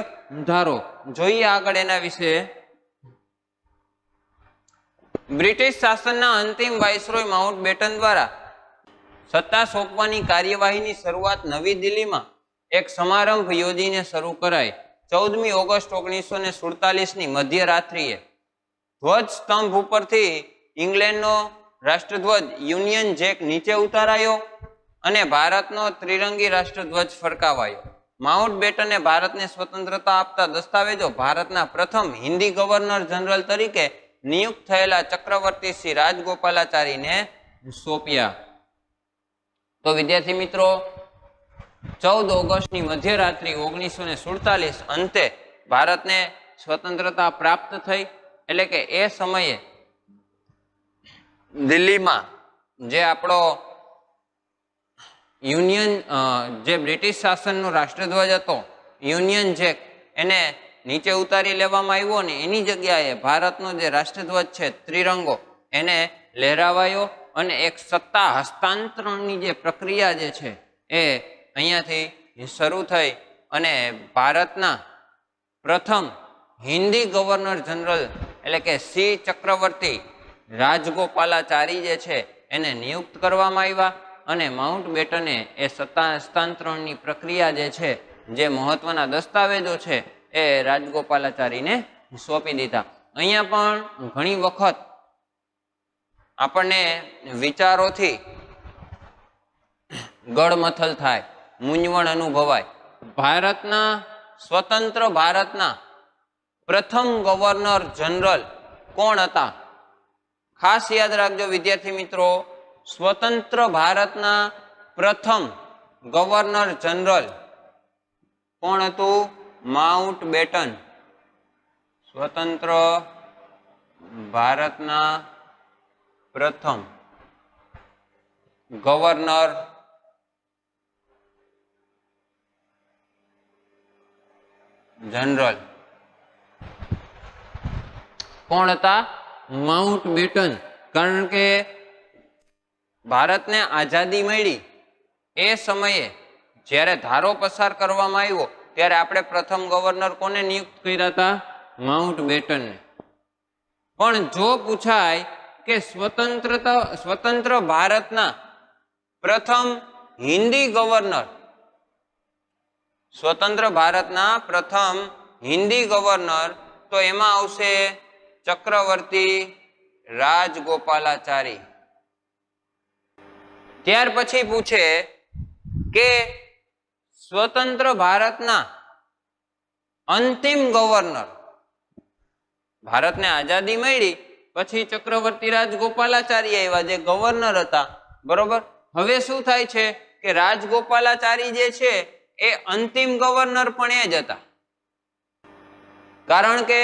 ધારો. જોઈએ આગળ એના વિશે. બ્રિટિશ શાસનના અંતિમ વાઇસરોય માઉન્ટ બેટન દ્વારા સત્તા સોંપવાની કાર્યવાહીની શરૂઆત નવી દિલ્હીમાં એક સમારંભ યોજીને શરૂ કરાઈ. 14મી ઓગસ્ટ 1947ની મધ્યરાત્રિએ ધ્વજ સ્તંભ ઉપરથી ઇંગ્લેન્ડનો રાષ્ટ્રધ્વજ યુનિયન જેક નીચે ઉતારાયો અને ભારતનો ત્રિરંગી રાષ્ટ્રધ્વજ ફરકાવાયો. માઉન્ટ બેટને ભારતને સ્વતંત્રતા આપતા દસ્તાવેજો ભારતના પ્રથમ હિન્દી ગવર્નર જનરલ તરીકે નિયુક્ત થયેલા ચક્રવર્તી શ્રી રાજગોપાલાચારીને સોંપ્યા. તો વિદ્યાર્થી મિત્રો, 14 ઓગસ્ટની મધ્યરાત્રિ 1947 અંતે ભારતને સ્વતંત્રતા પ્રાપ્ત થઈ. એટલે કે એ સમયે દિલ્હીમાં જે આપણો યુનિયન જે બ્રિટિશ શાસનનો રાષ્ટ્રધ્વજ હતો યુનિયન જેક, એને નીચે ઉતારી લેવામાં આવ્યો ને એની જગ્યાએ ભારતનો જે રાષ્ટ્રધ્વજ છે ત્રિરંગો એને લહેરાવાયો અને એક સત્તા હસ્તાંતરણની જે પ્રક્રિયા જે છે એ અહીંયાથી શરૂ થઈ અને ભારતના પ્રથમ હિન્દી ગવર્નર જનરલ એટલે કે સી ચક્રવર્તી રાજગોપાલાચારી જે છે એને નિયુક્ત કરવામાં આવ્યા અને માઉન્ટ બેટને એ સત્તા હસ્તાંતરણની પ્રક્રિયા જે છે, જે મહત્વના દસ્તાવેજો છે એ રાજગોપાલાચારીને સોંપી દીધા. અહીંયા પણ ઘણી વખત આપણને વિચારોથી ગળમથલ થાય, મૂંઝવણ અનુભવાય. સ્વતંત્ર ભારતના પ્રથમ ગવર્નર જનરલ કોણ હતા? ખાસ યાદ રાખજો વિદ્યાર્થી મિત્રો, સ્વતંત્ર ભારતના પ્રથમ ગવર્નર જનરલ કોણ હતું? Mountbatten. સ્વતંત્ર ભારતના પ્રથમ ગવર્નર જનરલ કોણ હતા? Mountbatten. કારણ કે ભારતને આઝાદી મળી એ સમયે જ્યારે ધારો પસાર કરવામાં આવ્યો ત્યારે આપણે પ્રથમ ગવર્નર કોને નિયુક્ત કર્યા હતા? માઉન્ટ બેટનને. પણ જો પૂછાય કે સ્વતંત્ર ભારતના પ્રથમ હિન્દી ગવર્નર, સ્વતંત્ર ભારતના પ્રથમ હિન્દી ગવર્નર, તો એમાં આવશે ચક્રવર્તી રાજગોપાલાચારી. ત્યાર પછી પૂછે કે સ્વતંત્ર ભારતના અંતિમ ગવર્નર, ભારતને આઝાદી મળી પછી ચક્રવર્તી રાજગોપાલાચારી આવ્યા જે ગવર્નર હતા, બરોબર. હવે શું થાય છે કે રાજગોપાલાચારી જે છે એ અંતિમ ગવર્નર પણ એ જ હતા. કારણ કે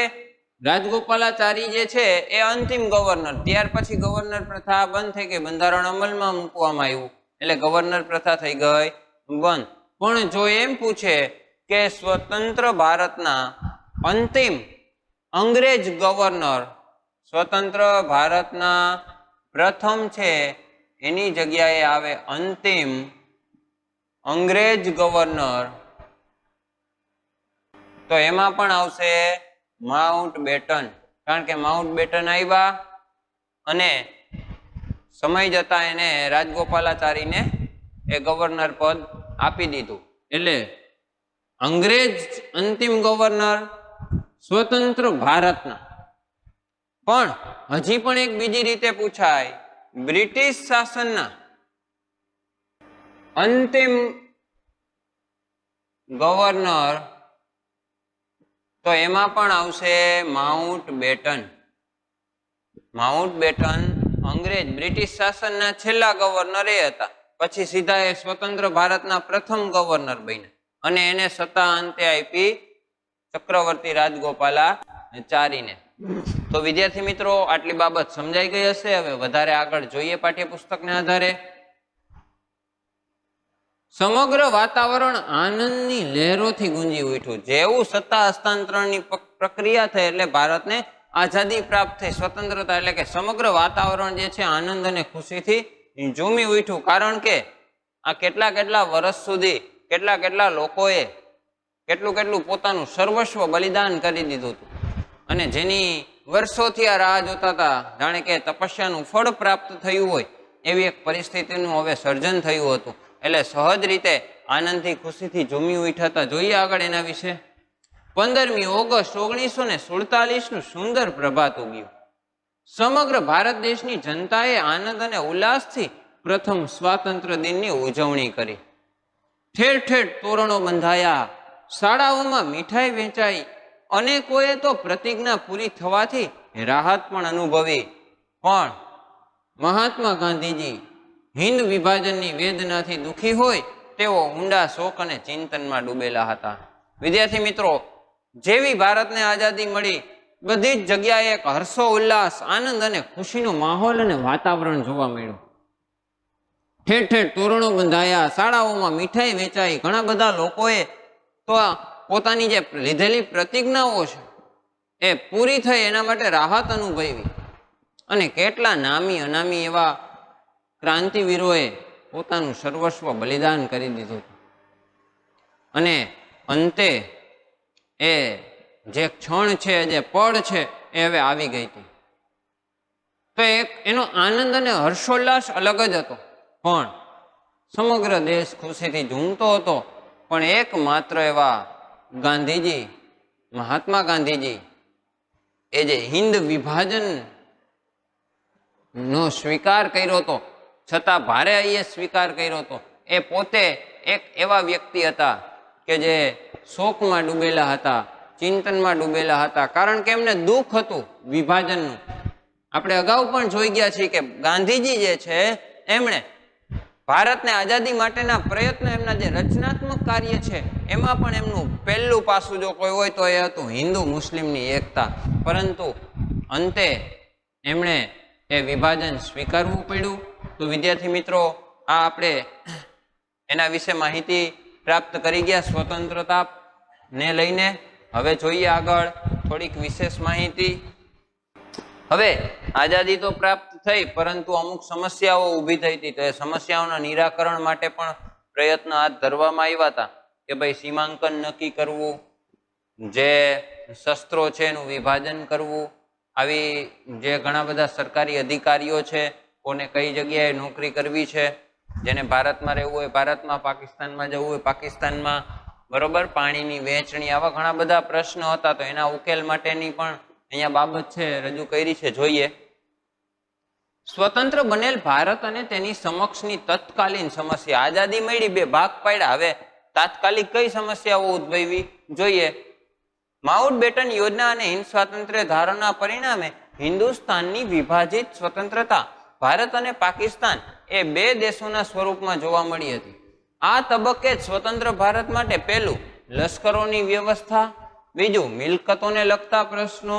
રાજગોપાલાચારી જે છે એ અંતિમ ગવર્નર, ત્યાર પછી ગવર્નર પ્રથા બંધ થઈ ગઈ, બંધારણ અમલમાં મૂકવામાં આવ્યું એટલે ગવર્નર પ્રથા થઈ ગઈ બંધ. પણ જો એમ પૂછે કે સ્વતંત્ર ભારતના અંતિમ અંગ્રેજ ગવર્નર, સ્વતંત્ર ભારતના પ્રથમ છે એની જગ્યાએ આવે અંતિમ અંગ્રેજ ગવર્નર, તો એમાં પણ આવશે માઉન્ટ બેટન. કારણ કે માઉન્ટ બેટન આવ્યા અને સમય જતા એને રાજગોપાલાચારીને એ ગવર્નર પદ આપી દીધું. એટલે અંગ્રેજ અંતિમ ગવર્નર સ્વતંત્ર ભારતના. પણ હજી પણ એક બીજી રીતે પૂછાય, બ્રિટિશ શાસનના અંતિમ ગવર્નર, તો એમાં પણ આવશે માઉન્ટ બેટન. માઉન્ટ બેટન અંગ્રેજ બ્રિટિશ શાસનના છેલ્લા ગવર્નર એ હતા, પછી સીધા એ સ્વતંત્ર ભારતના પ્રથમ ગવર્નર બન્યા અને એને સત્તા અંતે આપી ચક્રવર્તી રાજગોપાલાચારીને. તો વિદ્યાર્થી મિત્રો આટલી બાબત સમજાઈ ગઈ હશે. હવે વધારે આગળ જોઈએ પાઠ્યપુસ્તકને આધારે. સમગ્ર વાતાવરણ આનંદની લહેરોથી ગુંજી ઉઠ્યું. જેવું સત્તા હસ્તાંતરણની પ્રક્રિયા થઈ એટલે ભારતને આઝાદી પ્રાપ્ત થઈ, સ્વતંત્રતા, એટલે કે સમગ્ર વાતાવરણ જે છે આનંદ અને ખુશીથી ઝૂમી ઉઠ્યું. કારણ કે આ કેટલા વર્ષ સુધી કેટલા લોકોએ કેટલું પોતાનું સર્વસ્વ બલિદાન કરી દીધું હતું અને જેની વર્ષોથી આ રાહ જોતા હતા, જાણે કે તપસ્યાનું ફળ પ્રાપ્ત થયું હોય એવી એક પરિસ્થિતિનું હવે સર્જન થયું હતું. એટલે સહજ રીતે આનંદથી ખુશીથી ઝૂમી ઉઠ્યા હતા. જોઈએ આગળ એના વિશે. 15મી ઓગસ્ટ 1947 સુંદર પ્રભાત ઉગ્યું. સમગ્ર ભારત દેશની જનતાએ આનંદ અને ઉલ્લાસથી પ્રથમ સ્વાતંત્ર્ય દિનની ઉજવણી કરી. ઠેર ઠેર તોરણો બંધાયા, શાળાઓમાં મીઠાઈ વેચાઈ, અનેકોએ તો પ્રતિજ્ઞા પૂરી થવાથી રાહત પણ અનુભવી. પણ મહાત્મા ગાંધીજી હિન્દ વિભાજનની વેદનાથી દુઃખી હોય તેઓ ઊંડા શોક અને ચિંતનમાં ડૂબેલા હતા. વિદ્યાર્થી મિત્રો, જેવી ભારતને આઝાદી મળી બધી જ જગ્યાએ એક હર્ષો ઉલ્લાસ, આનંદ અને ખુશીનો માહોલ અને વાતાવરણ જોવા મળ્યું. ઠેર ઠેર તોરણો બંધાયા, શાળાઓમાં મીઠાઈ વેચાઈ, ઘણા બધા લોકોએ તો પોતાની જે લીધેલી પ્રતિજ્ઞાઓ છે એ પૂરી થઈ એના માટે રાહત અનુભવી. અને કેટલા નામી અનામી એવા ક્રાંતિવીરોએ પોતાનું સર્વસ્વ બલિદાન કરી દીધું. અને અંતે એ જે ક્ષણ છે, જે પળ છે એ હવે આવી ગઈ હતી. તો એક એનો આનંદ અને હર્ષોલ્લાસ અલગ જ હતો. પણ સમગ્ર દેશ ખુશીથી ઝૂમતો હતો. પણ એકમાત્ર એવા ગાંધીજી, મહાત્મા ગાંધીજી, એ જે હિન્દ વિભાજન નો સ્વીકાર કર્યો હતો, છતાં ભારે એ સ્વીકાર કર્યો હતો, એ પોતે એક એવા વ્યક્તિ હતા કે જે શોકમાં ડૂબેલા હતા, ચિંતનમાં ડૂબેલા હતા. કારણ કે એમને દુઃખ હતું વિભાજનનું. આપણે અગાઉ પણ જોઈ ગયા છીએ કે ગાંધીજી જે છે એમણે ભારતને આઝાદી માટેના પ્રયત્નો, એમના જે રચનાત્મક કાર્ય છે એમાં પણ એમનું પહેલું પાસું જો કોઈ હોય તો એ હતું હિન્દુ મુસ્લિમની એકતા. પરંતુ અંતે એમણે એ વિભાજન સ્વીકારવું પડ્યું. તો વિદ્યાર્થી મિત્રો, આ આપણે એના વિશે માહિતી પ્રાપ્ત કરી ગયા સ્વતંત્રતા ને લઈને. હવે જોઈએ આગળ થોડીક વિશેષ માહિતી. હવે આઝાદી તો પ્રાપ્ત થઈ, પરંતુ અમુક સમસ્યાઓ ઊભી થઈ હતી. તો એ સમસ્યાઓના નિરાકરણ માટે પણ પ્રયત્ન હાથ ધરવામાં આવ્યા હતા કે ભાઈ સીમાંકન નક્કી કરવું, જે શસ્ત્રો છે એનું વિભાજન કરવું, આવી જે ઘણા બધા સરકારી અધિકારીઓ છે કોને કઈ જગ્યાએ નોકરી કરવી છે, જેને ભારતમાં રહેવું હોય ભારતમાં, પાકિસ્તાનમાં જવું હોય પાકિસ્તાનમાં, બરોબર, પાણીની વહેંચણી, આવા ઘણા બધા પ્રશ્નો હતા. તો એના ઉકેલ માટેની પણ અહીંયા બાબત છે રજૂ કરી છે. જોઈએ. સ્વતંત્ર બનેલ ભારત અને તેની સમક્ષની તત્કાલીન સમસ્યા. આઝાદી મળી, બે ભાગ પાડ્યા, હવે તાત્કાલિક કઈ સમસ્યાઓ ઉદ્ભવી જોઈએ. માઉન્ટ બેટન યોજના અને હિન્દ સ્વાતંત્ર્ય ધારાના પરિણામે હિન્દુસ્તાનની વિભાજિત સ્વતંત્રતા ભારત અને પાકિસ્તાન એ બે દેશોના સ્વરૂપમાં જોવા મળી હતી. આ તબક્કે જ સ્વતંત્ર ભારત માટે પહેલું લશ્કરોની વ્યવસ્થા, બીજું મિલકતોને લગતા પ્રશ્નો,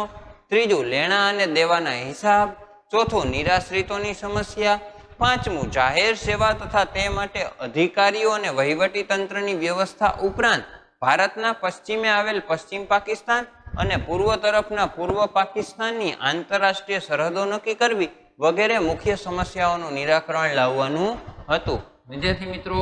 ત્રીજું લેણા અને દેવાના હિસાબ, ચોથું નિરાશ્રિતોની સમસ્યા, પાંચમું જાહેર સેવા તથા તે માટે અધિકારીઓ અને વહીવટી તંત્રની વ્યવસ્થા ઉપરાંત ભારતના પશ્ચિમે આવેલ પશ્ચિમ પાકિસ્તાન અને પૂર્વ તરફના પૂર્વ પાકિસ્તાનની આંતરરાષ્ટ્રીય સરહદો નક્કી કરવી વગેરે મુખ્ય સમસ્યાઓનું નિરાકરણ લાવવાનું હતું. વિદ્યાર્થી મિત્રો,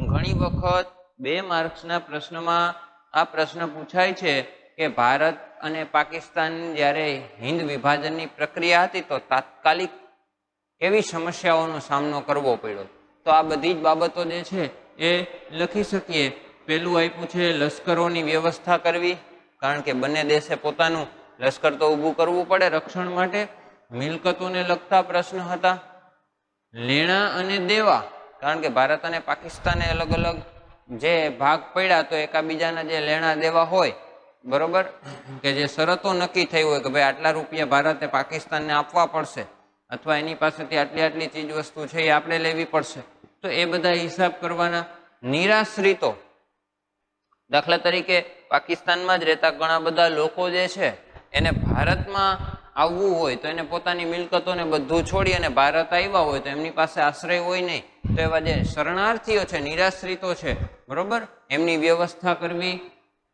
ઘણી વખત 2 માર્ક્સના પ્રશ્નમાં આ પ્રશ્ન પૂછાય છે કે ભારત અને પાકિસ્તાન જ્યારે હિન્દ વિભાજનની પ્રક્રિયા હતી તો તાત્કાલિક એવી સમસ્યાઓનો સામનો કરવો પડ્યો. તો આ બધી જ બાબતો જે છે એ લખી શકીએ. પહેલું આપ્યું છે લશ્કરોની વ્યવસ્થા કરવી, કારણ કે બંને દેશે પોતાનું લશ્કર તો ઊભું કરવું પડે રક્ષણ માટે. મિલકતોને લગતા પ્રશ્ન હતા. લેણા અને દેવા, કારણ કે ભારત અને પાકિસ્તાને અલગ અલગ જે ભાગ પડ્યા તો એકાબીજાના જે લેણા દેવા હોય, બરોબર, કે જે શરતો નક્કી થઈ હોય કે ભાઈ આટલા રૂપિયા ભારતે પાકિસ્તાનને આપવા પડશે અથવા એની પાસેથી આટલી આટલી ચીજ વસ્તુ છે એ આપણે લેવી પડશે, તો એ બધા હિસાબ કરવાના. નિરાશ્રિતો, દાખલા તરીકે પાકિસ્તાનમાં જ રહેતા ઘણા બધા લોકો જે છે એને ભારતમાં આવવું હોય તો એને પોતાની મિલકતોને બધું છોડી અને ભારત આવ્યા હોય તો એમની પાસે આશ્રય હોય નહીં, તો એવા જે શરણાર્થીઓ છે, નિરાશ્રિતો છે, બરોબર, એમની વ્યવસ્થા કરવી.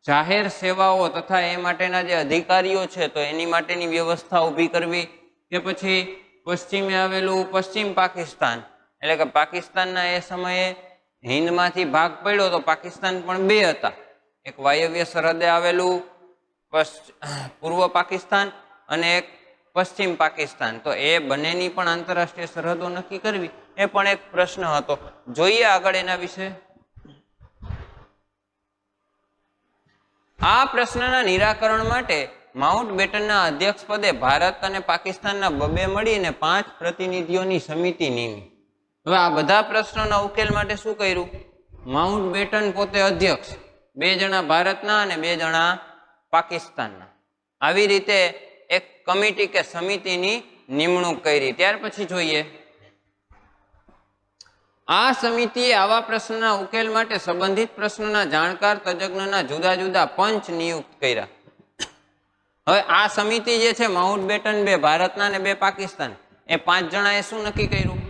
જાહેર સેવાઓ તથા એ માટેના જે અધિકારીઓ છે તો એની માટેની વ્યવસ્થા ઊભી કરવી. કે પછી પશ્ચિમે આવેલું પશ્ચિમ પાકિસ્તાન, એટલે કે પાકિસ્તાનના એ સમયે હિન્દમાંથી ભાગ પડ્યો તો પાકિસ્તાન પણ 2 હતા. એક વાયવ્ય સરહદે આવેલું પૂર્વ પાકિસ્તાન અને એક પશ્ચિમ પાકિસ્તાન. તો એ બંનેની પણ આંતરરાષ્ટ્રીય સરહદો નક્કી કરવી એ પણ એક પ્રશ્ન હતો. જોઈએ આગળ એના વિશે. આ પ્રશ્નના નિરાકરણ માટે માઉન્ટ બેટનના અધ્યક્ષ પદે ભારત અને પાકિસ્તાનના 2 મળીને 5 પ્રતિનિધિઓની સમિતિ નિમી. હવે આ બધા પ્રશ્નોના ઉકેલ માટે શું કર્યું? માઉન્ટ બેટન પોતે અધ્યક્ષ, 2 જણા ભારતના અને 2 જણા પાકિસ્તાનના. આવી રીતે એક કમિટી કે સમિતિની નિમણૂક કરી. ત્યાર પછી જોઈએ, આ સમિતિએ આવા પ્રશ્નના ઉકેલ માટે સંબંધિત પ્રશ્નોના જાણકાર તજજ્ઞના જુદા જુદા પંચ નિયુક્ત કર્યા. હવે આ સમિતિ જે છે માઉન્ટ બેટન 2 ભારતના અને 2 પાકિસ્તાન, એ 5 જણાએ શું નક્કી કર્યું?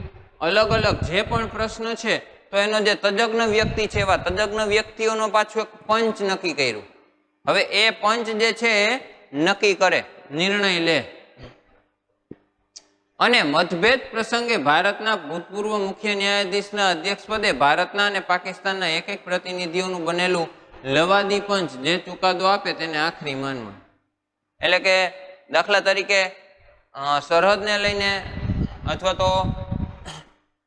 અલગ અલગ જે પણ પ્રશ્ન છે તો એનો જે તજજ્ઞ વ્યક્તિ છે એવા તજજ્ઞ વ્યક્તિઓનો પાછું એક પંચ નક્કી કર્યું. હવે એ પંચ જે છે એ નક્કી કરે, નિર્ણય લે. અને મતભેદ પ્રસંગે ભારતના ભૂતપૂર્વ મુખ્ય ન્યાયાધીશના અધ્યક્ષ પદે ભારતના અને પાકિસ્તાનના એક પ્રતિનિધિઓનું બનેલું લવાદી પંચ જે ચુકાદો આપે તેને આખરી માનવું. એટલે કે દાખલા તરીકે સરહદને લઈને અથવા તો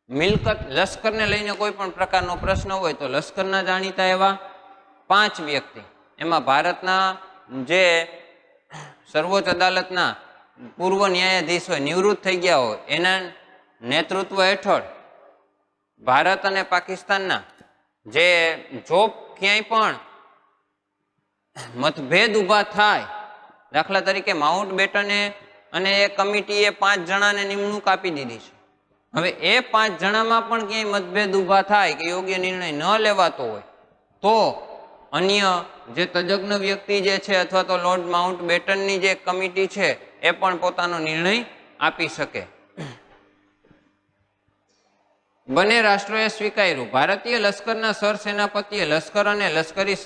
મિલકત, લશ્કરને લઈને કોઈ પણ પ્રકારનો પ્રશ્ન હોય તો લશ્કરના જાણીતા એવા 5 વ્યક્તિ, એમાં ભારતના જે સર્વોચ્ચ અદાલતના પૂર્વ ન્યાયાધીશ હોય, નિવૃત્ત થઈ ગયા હોય, એના નેતૃત્વ હેઠળ ભારત અને પાકિસ્તાનના જે જો ક્યાંય પણ મતભેદ ઊભા થાય, દાખલા તરીકે માઉન્ટ બેટને અને એ કમિટીએ 5 જણાને નિમણૂક આપી દીધી છે. હવે એ 5 જણામાં પણ ક્યાંય મતભેદ ઊભા થાય કે યોગ્ય નિર્ણય ન લેવાતો હોય તો અન્ય જે તજજ્ઞ વ્યક્તિ જે છે અથવા તો લોર્ડ માઉન્ટ બેટનની જે કમિટી છે એ પણ પોતાનો નિર્ણય આપી શકે. બંને રાષ્ટ્રોએ સ્વીકાર્યું. ભારતીય લશ્કરના સરસેનાપતિએ લશ્કર અને લશ્કરી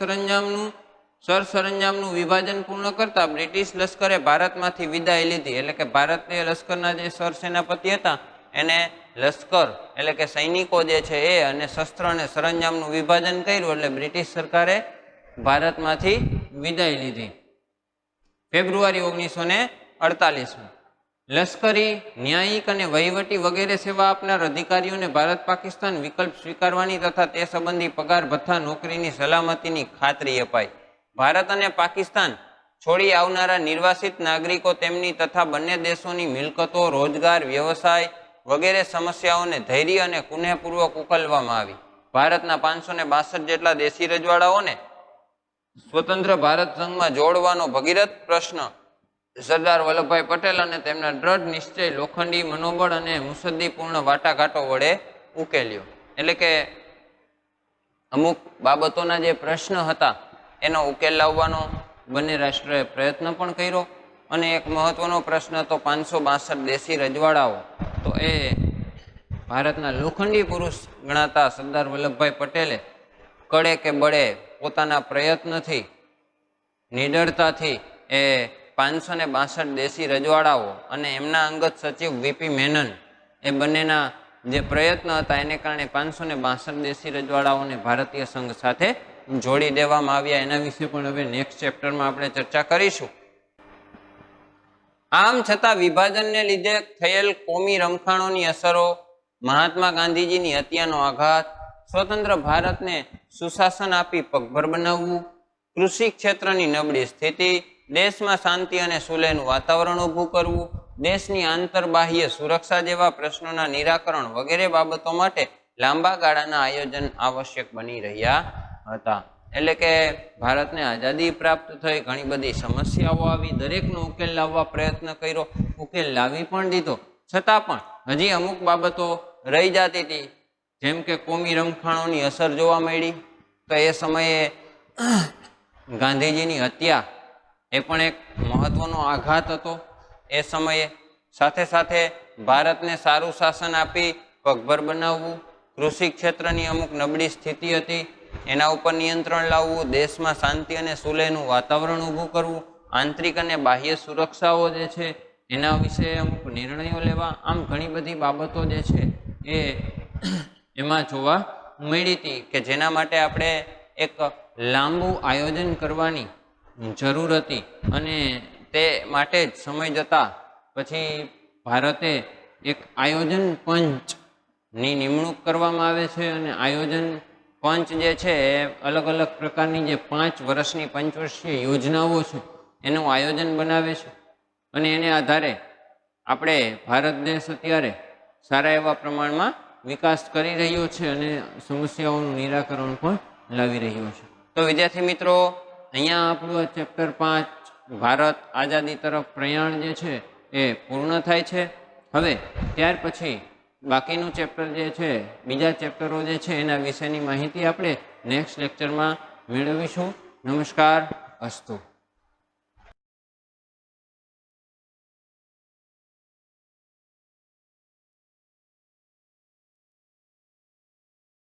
સરસરંજામનું વિભાજન પૂર્ણ કરતા બ્રિટિશ લશ્કરે ભારતમાંથી વિદાય લીધી. એટલે કે ભારતીય લશ્કરના જે સરસેનાપતિ હતા એને લશ્કર એટલે કે સૈનિકો જે છે એ અને શસ્ત્ર અને સરંજામનું વિભાજન કર્યું એટલે બ્રિટિશ સરકારે ભારતમાંથી વિદાય લીધી. ફેબ્રુઆરી 1948. લશ્કરી, ન્યાયિક અને વહીવટી વગેરે સેવા આપનાર અધિકારીઓને ભારત પાકિસ્તાન વિકલ્પ સ્વીકારવાની તથા તે સંબંધી પગાર ભથ્થા, નોકરીની સલામતીની ખાતરી અપાઈ. ભારત અને પાકિસ્તાન છોડી આવનારા નિર્વાસિત નાગરિકો તેમની તથા બંને દેશોની મિલકતો, રોજગાર, વ્યવસાય વગેરે સમસ્યાઓને ધૈર્ય અને કુનેહપૂર્વક ઉકેલવામાં આવી. ભારતના 562 જેટલા દેશી રજવાડાઓને સ્વતંત્ર ભારત સંઘમાં જોડવાનો ભગીરથ પ્રશ્ન સરદાર વલ્લભભાઈ પટેલ અને તેમના દ્રઢ નિશ્ચય, લોખંડી મનોબળ અને મુસદ્દીપૂર્ણ વાટાઘાટો વડે ઉકેલ્યો. એટલે કે અમુક બાબતોના જે પ્રશ્ન હતા એનો ઉકેલ લાવવાનો બંને રાષ્ટ્રોએ પ્રયત્ન પણ કર્યો. અને એક મહત્વનો પ્રશ્ન તો 562 દેશી રજવાડાઓ, તો એ ભારતના લોખંડી પુરુષ ગણાતા સરદાર વલ્લભભાઈ પટેલે કડે કે બળે પોતાના પ્રયત્નથી, નિડરતાથી એ 562 દેશી રજવાડાઓ અને એમના અંગત સચિવ વીપી મેનન એ બંનેના જે પ્રયત્ન હતા એને કારણે 562 દેશી રજવાડાઓને ભારતીય સંઘ સાથે જોડી દેવામાં આવ્યા. એના વિશે પણ હવે નેક્સ્ટ ચેપ્ટરમાં આપણે ચર્ચા કરીશું. આમ છતાં વિભાજનને લીધે થયેલ કોમી રમખાણોની અસરો, મહાત્મા ગાંધીજીની હત્યાનો આઘાત, સ્વતંત્ર ભારતને સુશાસન આપી પગભર બનાવવું, કૃષિ ક્ષેત્રની નબળી સ્થિતિ, દેશમાં શાંતિ અને સુલેહનું વાતાવરણ ઊભું કરવું, દેશની આંતરબાહ્ય સુરક્ષા જેવા પ્રશ્નોના નિરાકરણ વગેરે બાબતો માટે લાંબા ગાળાના આયોજન આવશ્યક બની રહ્યા હતા. એટલે કે ભારતને આઝાદી પ્રાપ્ત થઈ, ઘણી બધી સમસ્યાઓ આવી, દરેકનો ઉકેલ લાવવા પ્રયત્ન કર્યો, ઉકેલ લાવી પણ દીધો, છતાં પણ હજી અમુક બાબતો રહી જતી હતી. જેમ કે કોમી રમખાણોની અસર જોવા મળી, તો એ સમયે ગાંધીજીની હત્યા એ પણ એક મહત્વનો આઘાત હતો. એ સમયે સાથે સાથે ભારતને સારું શાસન આપી પગભર બનાવવું, કૃષિ ક્ષેત્રની અમુક નબળી સ્થિતિ હતી એના ઉપર નિયંત્રણ લાવવું, દેશમાં શાંતિ અને સુલેહનું વાતાવરણ ઊભું કરવું, આંતરિક અને બાહ્ય સુરક્ષાઓ જે છે એના વિશે અમુક નિર્ણયો લેવા, આમ ઘણી બધી બાબતો જે છે એ એમાં જોવા મળી હતી કે જેના માટે આપણે એક લાંબુ આયોજન કરવાની જરૂર હતી. અને તે માટે જ સમય જતા પછી ભારતે એક આયોજન પંચની નિમણૂક કરવામાં આવે છે. અને આયોજન પંચ જે છે એ અલગ અલગ પ્રકારની જે 5 વર્ષની પંચવર્ષીય યોજનાઓ છે એનું આયોજન બનાવે છે. અને એને આધારે આપણે ભારત દેશ અત્યારે સારા એવા પ્રમાણમાં વિકાસ કરી રહ્યો છે અને સમસ્યાઓનું નિરાકરણ પણ લાવી રહ્યો છે. તો વિદ્યાર્થી મિત્રો, અહીંયા આપણું ચેપ્ટર 5 ભારત આઝાદી તરફ પ્રયાણ જે છે એ પૂર્ણ થાય છે. હવે ત્યાર પછી બાકીનું ચેપ્ટર જે છે, બીજા ચેપ્ટરો જે છે એના વિશેની માહિતી આપણે નેક્સ્ટ લેક્ચરમાં મેળવીશું. નમસ્કાર, અસ્તુ.